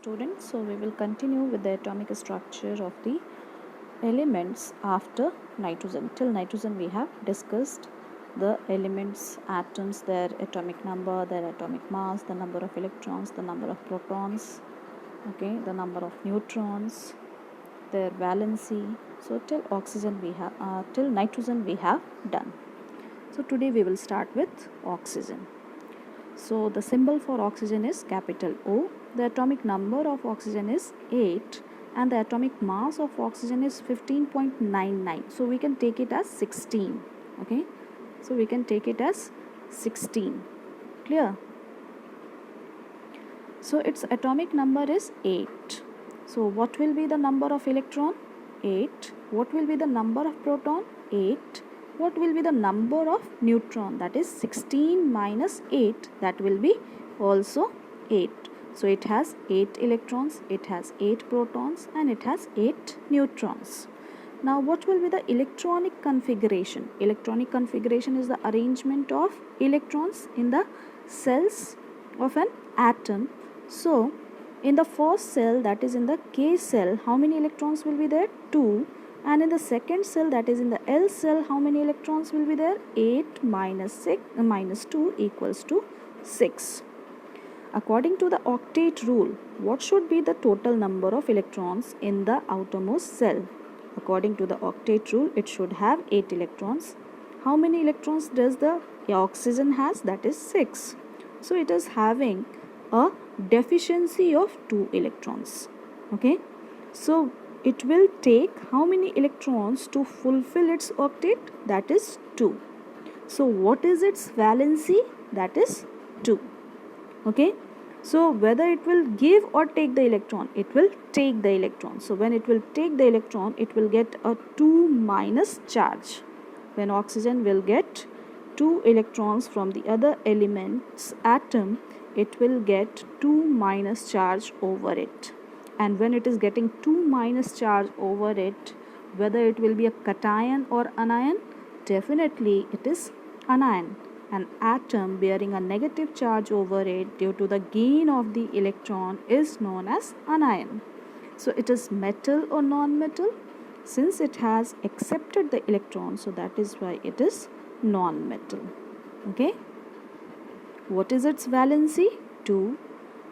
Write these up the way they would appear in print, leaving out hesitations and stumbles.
students. So we will continue with the atomic structure of the elements after nitrogen. Till nitrogen we have discussed the elements, atoms, their atomic number, their atomic mass, the number of electrons, the number of protons, the number of neutrons, their valency. So till nitrogen we have done. So today we will start with oxygen. So the symbol for oxygen is capital O. The atomic number of oxygen is 8 and the atomic mass of oxygen is 15.99. So we can take it as 16. Okay. So we can take it as 16. Clear? So its atomic number is 8. So what will be the number of electron? 8. What will be the number of proton? 8. What will be the number of neutron? That is 16 minus 8. That will be also 8. So it has 8 electrons, it has 8 protons and it has 8 neutrons. Now what will be the electronic configuration? Electronic configuration is the arrangement of electrons in the cells of an atom. So in the first cell, that is in the K cell, how many electrons will be there? 2. And in the second cell, that is in the L cell, how many electrons will be there? 8 minus 2 equals to 6. According to the octet rule, what should be the total number of electrons in the outermost cell? According to the octet rule, it should have 8 electrons. How many electrons does the oxygen has? That is 6. So it is having a deficiency of 2 electrons. Okay. So it will take how many electrons to fulfill its octet? That is 2. So what is its valency? That is 2. Okay. So whether it will give or take the electron? It will take the electron. So when it will take the electron, it will get a 2 minus charge. When oxygen will get 2 electrons from the other element's atom, it will get 2 minus charge over it. And when it is getting 2 minus charge over it, whether it will be a cation or anion, definitely it is anion. An atom bearing a negative charge over it due to the gain of the electron is known as anion. So it is metal or non-metal? Since it has accepted the electron, so that is why it is non-metal. Okay. What is its valency? 2.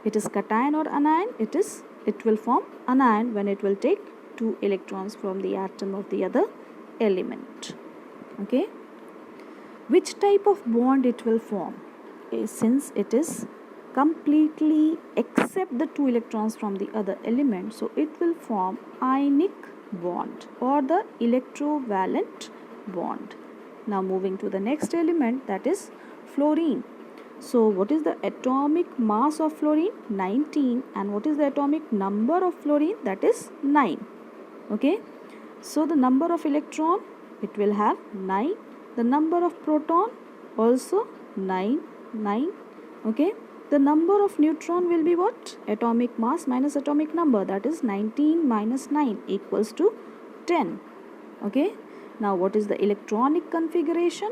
It is cation or anion? It will form anion when it will take 2 electrons from the atom of the other element. Okay. Which type of bond it will form? Since it is completely accept the 2 electrons from the other element, so it will form ionic bond or the electrovalent bond. Now moving to the next element, that is fluorine. So what is the atomic mass of fluorine? 19. And what is the atomic number of fluorine? That is 9. Okay. So the number of electron, it will have 9. The number of proton also 9. Okay. The number of neutron will be what? Atomic mass minus atomic number. That is 19 minus 9 equals to 10. Okay. Now what is the electronic configuration?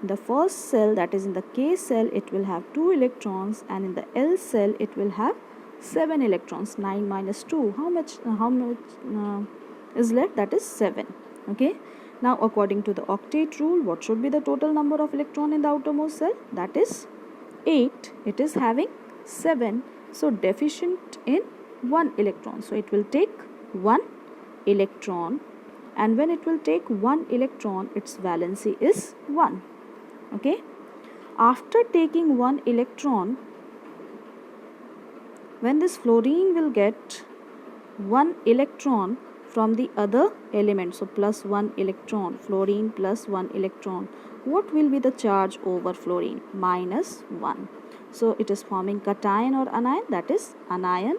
In the first cell, that is in the K cell, it will have 2 electrons, and in the L cell it will have 7 electrons. 9 minus 2, how much is left? That is 7. Okay. Now according to the octet rule, what should be the total number of electron in the outermost cell? That is 8. It is having 7. So deficient in 1 electron. So it will take 1 electron, and when it will take 1 electron, its valency is 1. Okay. After taking 1 electron, when this fluorine will get 1 electron from the other element, so plus 1 electron, fluorine plus 1 electron, what will be the charge over fluorine? Minus 1. So it is forming cation or anion? That is anion.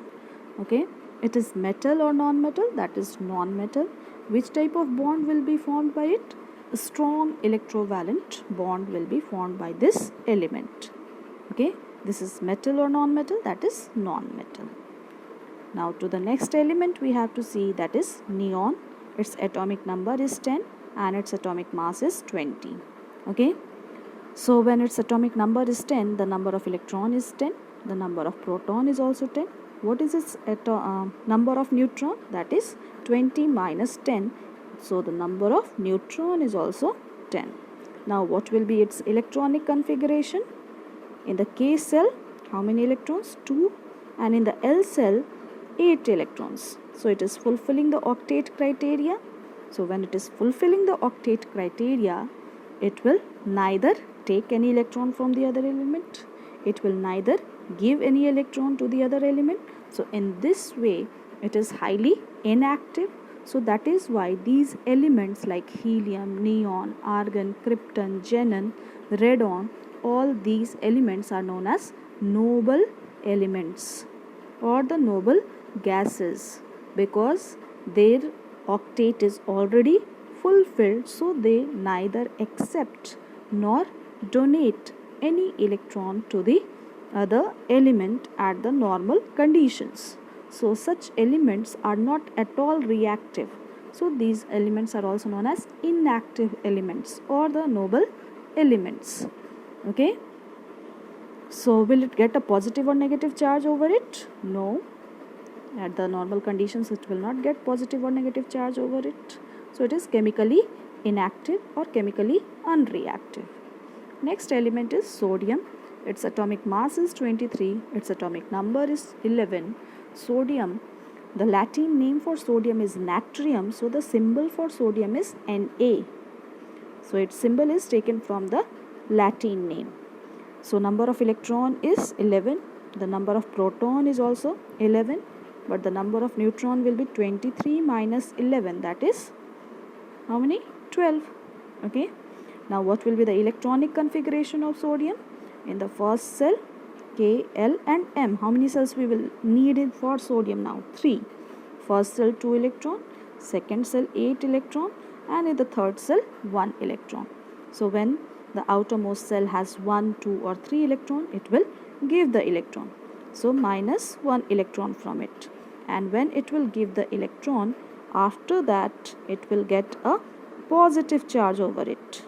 Okay. It is metal or non-metal? That is non-metal. Which type of bond will be formed by it? A strong electrovalent bond will be formed by this element. Okay. This is metal or non-metal? That is non-metal. Now to the next element we have to see, that is neon. Its atomic number is 10 and its atomic mass is 20. Okay. So when its atomic number is 10, the number of electron is 10, the number of proton is also 10, What is its number of neutron? That is 20 minus 10. So the number of neutron is also 10. Now what will be its electronic configuration? In the K cell, how many electrons? 2. And in the L cell, 8 electrons. So it is fulfilling the octet criteria. So when it is fulfilling the octet criteria, it will neither take any electron from the other element, it will neither give any electron to the other element. So in this way, it is highly inactive. So that is why these elements like helium, neon, argon, krypton, xenon, radon, all these elements are known as noble elements or the noble gases, because their octet is already fulfilled, so they neither accept nor donate any electron to the other element at the normal conditions. So such elements are not at all reactive. So these elements are also known as inactive elements or the noble elements. Okay. So will it get a positive or negative charge over it? No. At the normal conditions, it will not get positive or negative charge over it. So it is chemically inactive or chemically unreactive. Next element is sodium. Its atomic mass is 23. Its atomic number is 11. Sodium, the Latin name for sodium is natrium. So the symbol for sodium is Na. So its symbol is taken from the Latin name. So number of electron is 11. The number of proton is also 11. But the number of neutron will be 23 minus 11. That is how many? 12. Okay. Now what will be the electronic configuration of sodium? In the first cell, K, L and M. How many cells we will need it for sodium now? 3. First cell 2 electron, second cell 8 electron, and in the third cell 1 electron. So when the outermost cell has 1, 2 or 3 electron, it will give the electron. So minus 1 electron from it. And when it will give the electron, after that it will get a positive charge over it.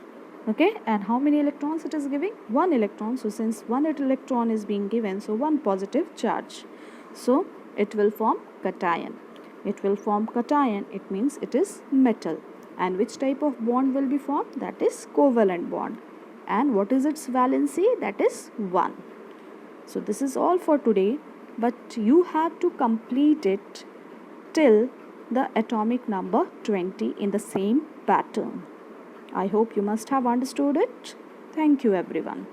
Okay, and how many electrons it is giving? 1 electron. So since 1 electron is being given, so 1 positive charge. So it will form cation. It will form cation. It means it is metal. And which type of bond will be formed? That is covalent bond. And what is its valency? That is 1. So this is all for today, but you have to complete it till the atomic number 20 in the same pattern. I hope you must have understood it. Thank you everyone.